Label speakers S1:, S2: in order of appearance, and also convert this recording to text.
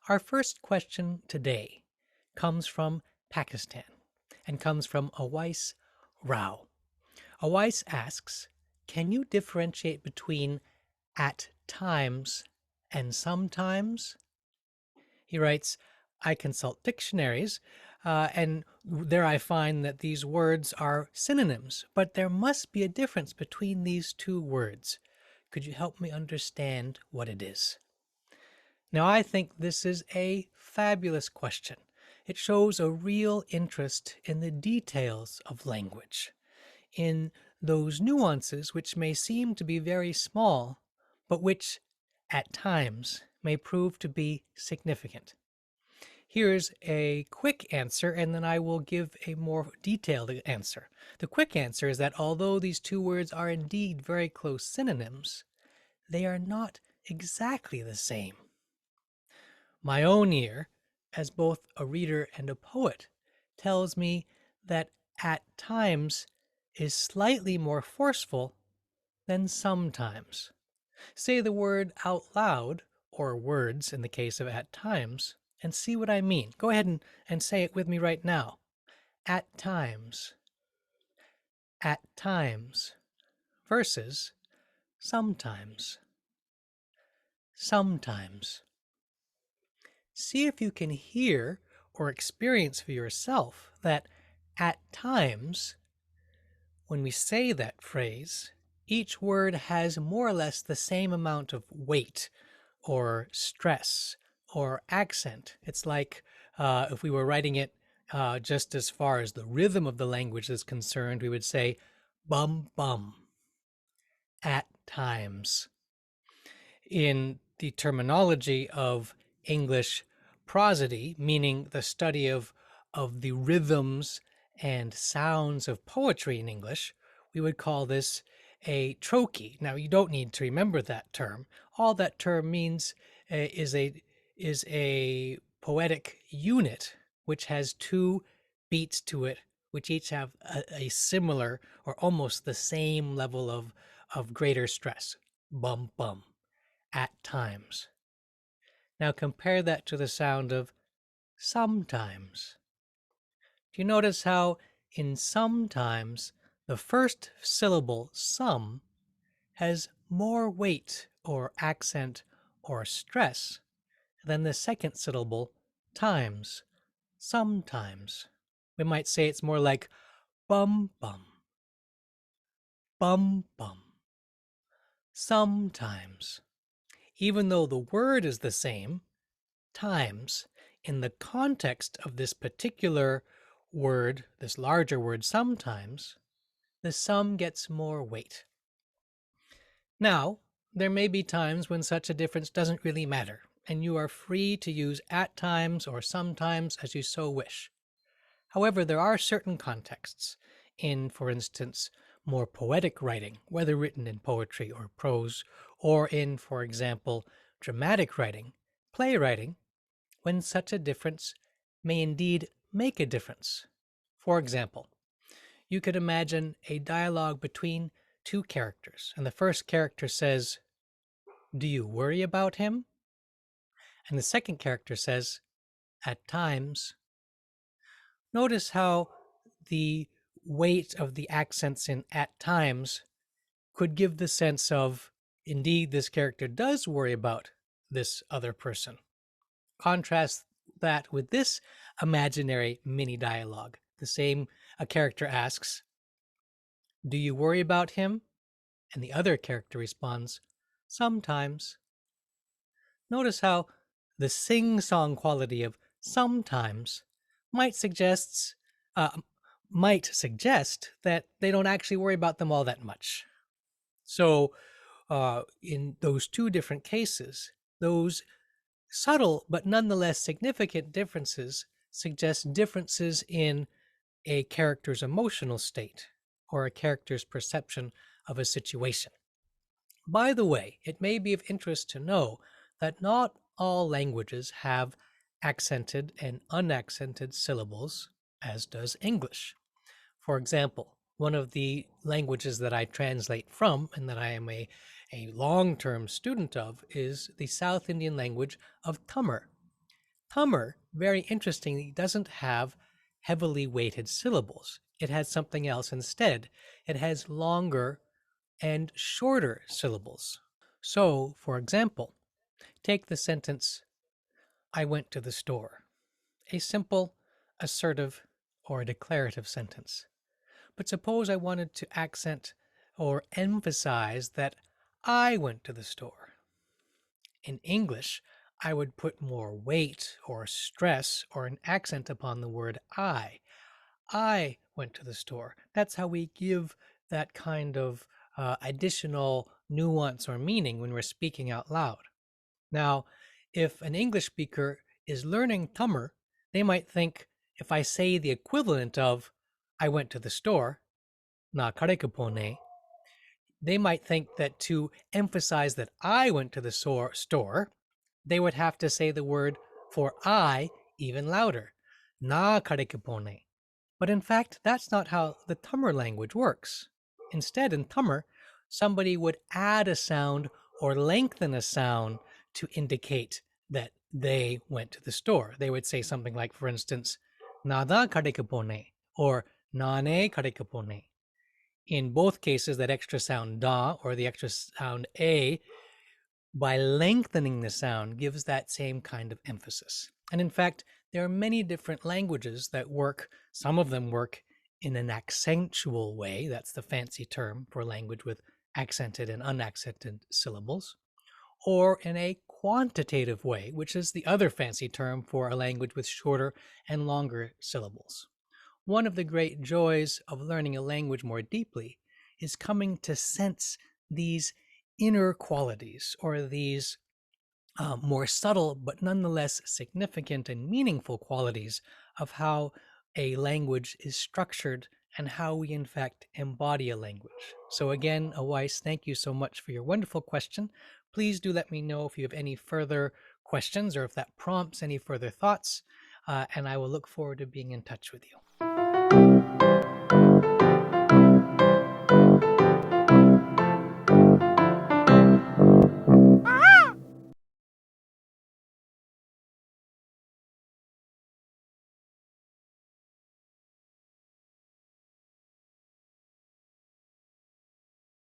S1: Our first question today comes from Pakistan and comes from Awais Rao. Awais asks, can you differentiate between at times and sometimes? He writes, I consult dictionaries, and there I find that these words are synonyms, but there must be a difference between these two words. Could you help me understand what it is? Now, I think this is a fabulous question. It shows a real interest in the details of language, in those nuances which may seem to be very small, but which, at times, may prove to be significant. Here's a quick answer, and then I will give a more detailed answer. The quick answer is that although these two words are indeed very close synonyms, they are not exactly the same. My own ear, as both a reader and a poet, tells me that at times is slightly more forceful than sometimes. Say the word out loud, or words in the case of at times, and see what I mean. Go ahead and say it with me right now. At times. At times versus sometimes. Sometimes. See if you can hear or experience for yourself that at times, when we say that phrase, each word has more or less the same amount of weight or stress or accent. It's like if we were writing it just as far as the rhythm of the language is concerned, we would say bum bum at times. In the terminology of English prosody, meaning the study of the rhythms and sounds of poetry in English, we would call this a trochee. Now, you don't need to remember that term. All that term means is a poetic unit which has two beats to it, which each have a similar or almost the same level of greater stress. Bum bum at times. Now compare that to the sound of sometimes. Do you notice how in sometimes the first syllable some has more weight or accent or stress than the second syllable times, sometimes? We might say it's more like bum bum, bum bum, sometimes. Even though the word is the same, times, in the context of this particular word, this larger word sometimes, the some gets more weight. Now, there may be times when such a difference doesn't really matter, and you are free to use at times or sometimes as you so wish. However, there are certain contexts, in, for instance, more poetic writing, whether written in poetry or prose, or in, for example, dramatic writing, playwriting, when such a difference may indeed make a difference. For example, you could imagine a dialogue between two characters, and the first character says, "Do you worry about him?" And the second character says, "At times." Notice how the weight of the accents in "at times" could give the sense of, indeed, this character does worry about this other person. Contrast that with this imaginary mini dialogue. A character asks, "Do you worry about him?" And the other character responds, "Sometimes." Notice how the sing-song quality of sometimes might suggest uh, might suggest that they don't actually worry about them all that much. So, in those two different cases, those subtle but nonetheless significant differences suggest differences in a character's emotional state or a character's perception of a situation. By the way, it may be of interest to know that not all languages have accented and unaccented syllables, as does English. For example, one of the languages that I translate from and that I am a long term student of is the South Indian language of Tamil. Tummer, very interestingly, doesn't have heavily weighted syllables. It has something else instead. It has longer and shorter syllables. So, for example, take the sentence, I went to the store. A simple, assertive, or declarative sentence. But suppose I wanted to accent or emphasize that I went to the store. In English, I would put more weight or stress or an accent upon the word I. I went to the store. That's how we give that kind of additional nuance or meaning when we're speaking out loud. Now, if an English speaker is learning Tummer, they might think if I say the equivalent of I went to the store, na karekapone, they might think that to emphasize that I went to the store, they would have to say the word for I even louder, na karekapone. But in fact, that's not how the Tummer language works. Instead, in Tummer, somebody would add a sound or lengthen a sound to indicate that they went to the store. They would say something like, for instance, nada karekapone or nane karekapone. In both cases, that extra sound da or the extra sound a, by lengthening the sound, gives that same kind of emphasis. And in fact, there are many different languages that work. Some of them work in an accentual way. That's the fancy term for language with accented and unaccented syllables. Or in a quantitative way, which is the other fancy term for a language with shorter and longer syllables. One of the great joys of learning a language more deeply is coming to sense these inner qualities or these more subtle but nonetheless significant and meaningful qualities of how a language is structured and how we in fact embody a language. So again, Awais, thank you so much for your wonderful question. Please do let me know if you have any further questions or if that prompts any further thoughts, and I will look forward to being in touch with you.